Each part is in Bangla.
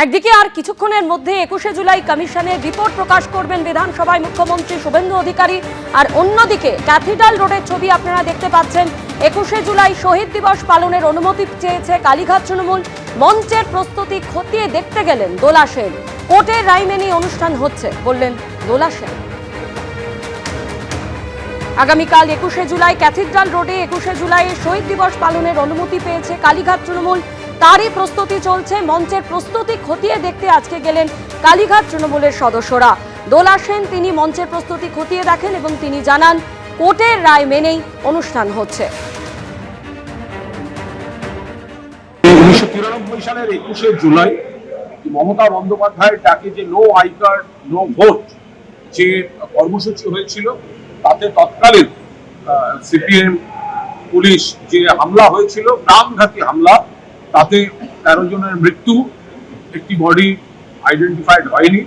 একদিকে আর কিছুক্ষণের মধ্যে 21শে জুলাই কমিশনের রিপোর্ট প্রকাশ করবেন বিধানসভায় মুখ্যমন্ত্রী শুভেন্দু অধিকারী। আর অন্যদিকে ক্যাথিড্রাল রোডের ছবি আপনারা দেখতে পাচ্ছেন। 21শে জুলাই শহীদ দিবস পালনের অনুমতি চেয়েছে কালীঘাট তৃণমূল। মঞ্চের প্রস্তুতি খতিয়ে দেখতে গেলেন দোলা সেন। কোর্টের রায় মেনেই অনুষ্ঠান হচ্ছে বললেন দোলা সেন। আগামীকাল 21শে জুলাই ক্যাথিড্রাল রোডে 21শে জুলাইয়ের শহীদ দিবস পালনের অনুমতি পেয়েছে কালীঘাট তৃণমূল। তারই প্রস্তুতি চলছে। মঞ্চের প্রস্তুতি খতিয়ে দেখতে আজকে গেলেন কালীঘাট তৃণমূলের সদস্যরা। দোলা সেন তিনি মঞ্চের প্রস্তুতি খতিয়ে দেখেন এবং তিনি জানান কোর্টের রায় মেনেই অনুষ্ঠান হচ্ছে। 1993 সালের 21শে জুলাই মমতা বন্দ্যোপাধ্যায়ের ডাকে যে no I card no vote যে কর্মসূচি হয়েছিল, তাতে তৎকালীন সিপিএম পুলিশ যে হামলা হয়েছিল, প্রাণঘাতী হামলা, তাতে 13 জনের মৃত্যু, একটি বডি আইডেন্টিফাইড হয়নি।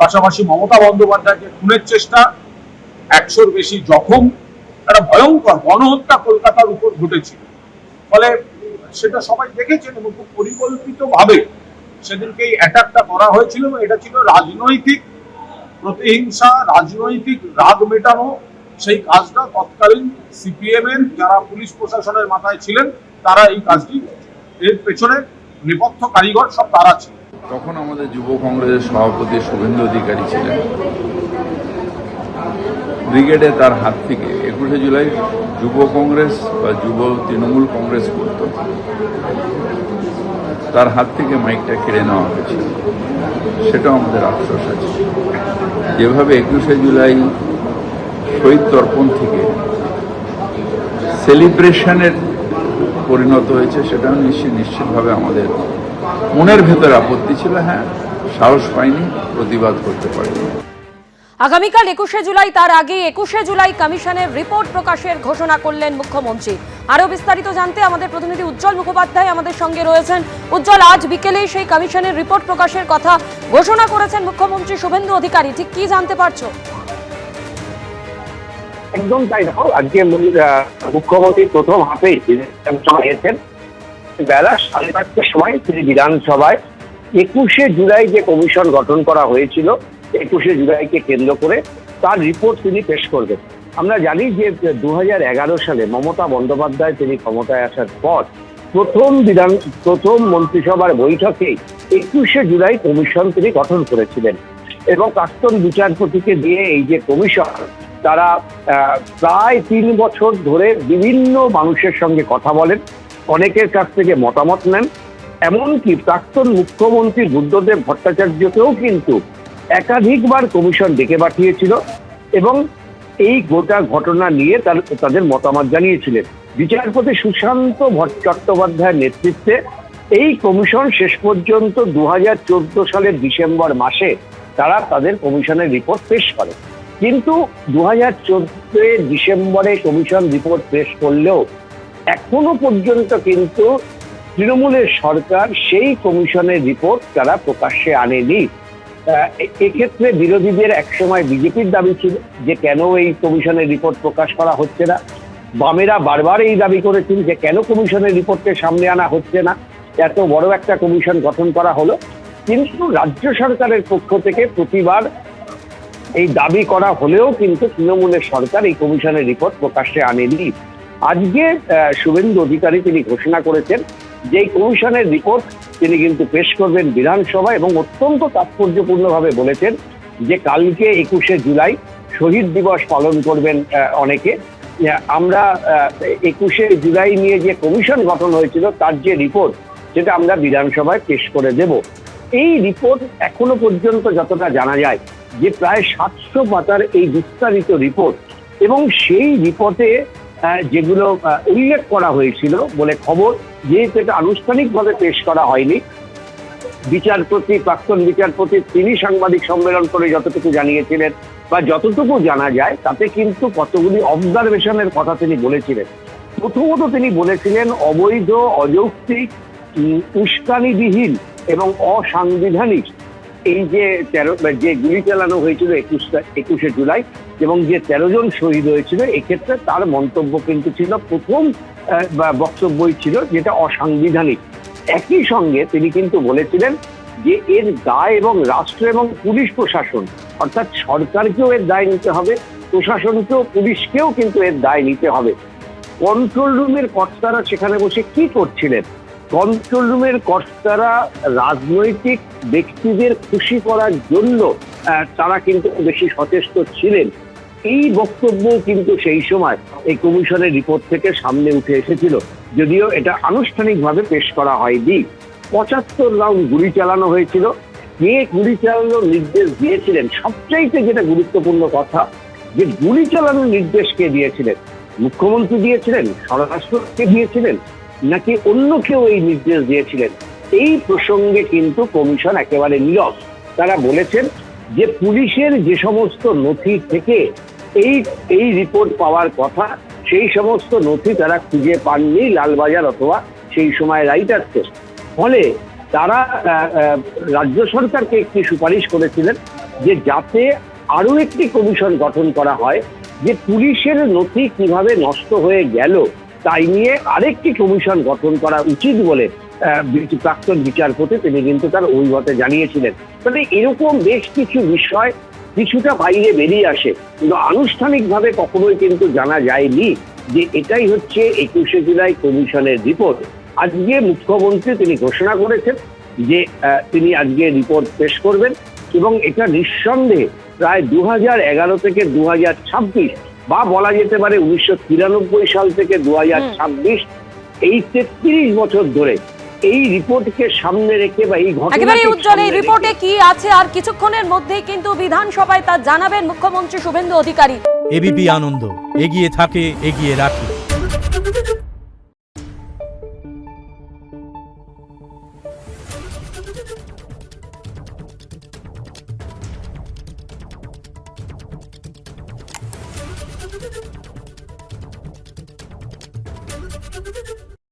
পাশাপাশি মমতা বন্দ্যোপাধ্যায়কে খুনের চেষ্টা, 100-র বেশি জখম, একটা ভয়ঙ্কর গণহত্যা কলকাতার উপর ঘটেছিল। ফলে সেটা সবাই দেখেছেন এবং খুব পরিকল্পিতভাবে সেদিনকে এই অ্যাটাকটা করা হয়েছিল। এটা ছিল রাজনৈতিক প্রতিহিংসা, রাজনৈতিক রাগ মেটানো। সেই কাজটা তৎকালীন সিপিএম এর যারা পুলিশ প্রশাসনের মাথায় ছিলেন তারা এই কাজটি, এর পেছনে নেপথ্য কারিগর সব তারা ছিল। তখন আমাদের যুব কংগ্রেসের সভাপতি শুভেন্দু অধিকারী ছিলেন। ব্রিগেডে তার হাত থেকে 21শে জুলাই যুব কংগ্রেস বা যুব তৃণমূল কংগ্রেস করত, তার হাত থেকে মাইকটা কেড়ে নেওয়া হয়েছিল। সেটাও আমাদের আফসোস আছে। যেভাবে 21শে জুলাই শহীদ তর্পণ থেকে সেলিব্রেশনের পরিণত হয়েছে, সেটাও নিশ্চিতভাবে আমাদের মনের ভেতরে আপত্তি ছিল। হ্যাঁ, সাহস পাইনি, প্রতিবাদ করতে পারিনি। আগামীকাল 21শে জুলাই, তার আগে 21শে জুলাই কমিশনের রিপোর্ট প্রকাশের ঘোষণা করলেন মুখ্যমন্ত্রী। আরো বিস্তারিত জানতে আমাদের প্রতিনিধি উজ্জ্বল মুখোপাধ্যায় আমাদের সঙ্গে রয়েছেন। উজ্জ্বল, আজ বিকেলেই সেই কমিশনের রিপোর্ট প্রকাশের কথা ঘোষণা করেছেন মুখ্যমন্ত্রী শুভেন্দু অধিকারী, ঠিক কি জানতে পারছো? একদম তাই। দেখো, আজকে মুখ্যমন্ত্রী প্রথম হাতেই নিয়েছেন বেলা 5:30টার সময় তিনি বিধানসভায় 21শে জুলাই যে কমিশন গঠন করা হয়েছিল, 21শে জুলাইকে কেন্দ্র করে তার রিপোর্ট তিনি পেশ করবেন। আমরা জানি যে 2011 সালে মমতা বন্দ্যোপাধ্যায় তিনি ক্ষমতায় আসার পর প্রথম মন্ত্রিসভার বৈঠকে 21শে জুলাই কমিশন তিনি গঠন করেছিলেন এবং প্রাক্তন বিচারপতিকে দিয়ে এই যে কমিশন, তারা প্রায় 3 বছর ধরে বিভিন্ন মানুষের সঙ্গে কথা বলেন, অনেকের কাছ থেকে মতামত নেন। এমনকি প্রাক্তন মুখ্যমন্ত্রী বুদ্ধদেব ভট্টাচার্যকেও কিন্তু একাধিকবার কমিশন ডেকে পাঠিয়েছিল এবং এই গোটা ঘটনা নিয়ে তাদের মতামত জানিয়েছিলেন। বিচারপতি সুশান্ত চট্টোপাধ্যায়ের নেতৃত্বে এই কমিশন শেষ পর্যন্ত 2014 সালের ডিসেম্বর মাসে তারা তাদের কমিশনের রিপোর্ট পেশ করে। কিন্তু 2014 ডিসেম্বরে কমিশন রিপোর্ট পেশ করলেও এখনো পর্যন্ত কিন্তু তৃণমূলের সরকার সেই কমিশনের রিপোর্ট তারা প্রকাশ্যে আনেনি। এক্ষেত্রে বিরোধীদের একসময় বিজেপির দাবি ছিল যে কেন এই কমিশনের রিপোর্ট প্রকাশ করা হচ্ছে না। বামেরা বারবার এই দাবি করেছেন যে কেন কমিশনের রিপোর্টকে সামনে আনা হচ্ছে না, এত বড় একটা কমিশন গঠন করা হলো। কিন্তু রাজ্য সরকারের পক্ষ থেকে প্রতিবার এই দাবি করা হলেও কিন্তু তৃণমূলের সরকার এই কমিশনের রিপোর্ট প্রকাশ্যে আনেনি। আজকে শুভেন্দু অধিকারী তিনি ঘোষণা করেছেন যে এই কমিশনের রিপোর্ট তিনি কিন্তু পেশ করবেন বিধানসভায় এবং অত্যন্ত তাৎপর্যপূর্ণভাবে বলেছেন যে কালকে 21শে জুলাই শহীদ দিবস পালন করবেন অনেকে। আমরা 21শে জুলাই নিয়ে যে কমিশন গঠন হয়েছিল তার যে রিপোর্ট, সেটা আমরা বিধানসভায় পেশ করে দেব। এই রিপোর্ট এখনো পর্যন্ত যতটা জানা যায় যে প্রায় 700 পাতার এই বিস্তারিত রিপোর্ট এবং সেই রিপোর্টে যেগুলো উল্লেখ করা হয়েছিল বলে খবর, যেহেতু এটা আনুষ্ঠানিকভাবে পেশ করা হয়নি, প্রাক্তন বিচারপতি তিনি সাংবাদিক সম্মেলন করে যতটুকু জানিয়েছিলেন বা যতটুকু জানা যায় তাতে কিন্তু কতগুলি অবজারভেশনের কথা তিনি বলেছিলেন। প্রথমত তিনি বলেছিলেন অবৈধ, অযৌক্তিক, উস্কানিবিহীন এবং অসাংবিধানিক এই যে গুলি চালানো হয়েছিল 21শে জুলাই এবং যে 13 জন শহীদ হয়েছিল, এক্ষেত্রে তার মন্তব্য কিন্তু ছিল, প্রথম বক্তব্যই ছিল যেটা অসাংবিধানিক। একই সঙ্গে তিনি কিন্তু বলেছিলেন যে এর দায় এবং রাষ্ট্র এবং পুলিশ প্রশাসন অর্থাৎ সরকারকেও এর দায় নিতে হবে, প্রশাসনকেও পুলিশকেও কিন্তু এর দায় নিতে হবে। কন্ট্রোল রুমের কর্তারা সেখানে বসে কি করছিলেন? কন্ট্রোল রুমের কর্তারা রাজনৈতিক ব্যক্তিদের খুশি করার জন্য তারা কিন্তু বেশি সচেষ্ট ছিলেন, এই বক্তব্য কিন্তু সেই সময় এই কমিশনের রিপোর্ট থেকে সামনে উঠে এসেছিল, যদিও এটা আনুষ্ঠানিকভাবে পেশ করা হয়নি। ৭৫ রাউন্ড গুলি চালানো হয়েছিল। কে গুলি চালানোর নির্দেশ দিয়েছিলেন? সবচাইতে যেটা গুরুত্বপূর্ণ কথা, যে গুলি চালানোর নির্দেশ কে দিয়েছিলেন? মুখ্যমন্ত্রী দিয়েছিলেন, স্বরাষ্ট্রকে দিয়েছিলেন, নাকি অন্য কেউ এই নির্দেশ দিয়েছিলেন? এই প্রসঙ্গে কিন্তু কমিশন একেবারে নীরব। তারা বলেছেন যে পুলিশের যে সমস্ত নথি থেকে এই রিপোর্ট পাওয়ার কথা, সেই সমস্ত নথি তারা খুঁজে পাননি লালবাজার অথবা সেই সময় রাইটার্সে। ফলে তারা রাজ্য সরকারকে একটি সুপারিশ করেছিলেন যে যাতে আরো একটি কমিশন গঠন করা হয়, যে পুলিশের নথি কিভাবে নষ্ট হয়ে গেল তাই নিয়ে আরেকটি কমিশন গঠন করা উচিত বলে প্রাক্তন বিচারপতি তিনি কিন্তু তার অভিমতে জানিয়েছিলেন। তবে এরকম বেশ কিছু বিষয় কিছুটা বাইরে বেরিয়ে আসে, কিন্তু আনুষ্ঠানিকভাবে কখনোই কিন্তু জানা যায়নি যে এটাই হচ্ছে ২১শে জুলাই কমিশনের রিপোর্ট। আজকে মুখ্যমন্ত্রী তিনি ঘোষণা করেছেন যে তিনি আজকে রিপোর্ট পেশ করবেন, এবং এটা নিঃসন্দেহে প্রায় ২০১১ থেকে ২০২৬ বা বলা যেতে পারে ১৯৯৩ সাল থেকে ২০২৬, এই ৩৩ বছর ধরে এই রিপোর্টকে সামনে রেখে বা এই একেবারে উজ্জ্বল এই রিপোর্টে কি আছে আর কিছুক্ষণের মধ্যেই কিন্তু বিধানসভায় তা জানাবেন মুখ্যমন্ত্রী শুভেন্দু অধিকারী। এবিপি আনন্দ, এগিয়ে থাকে, এগিয়ে রাখে।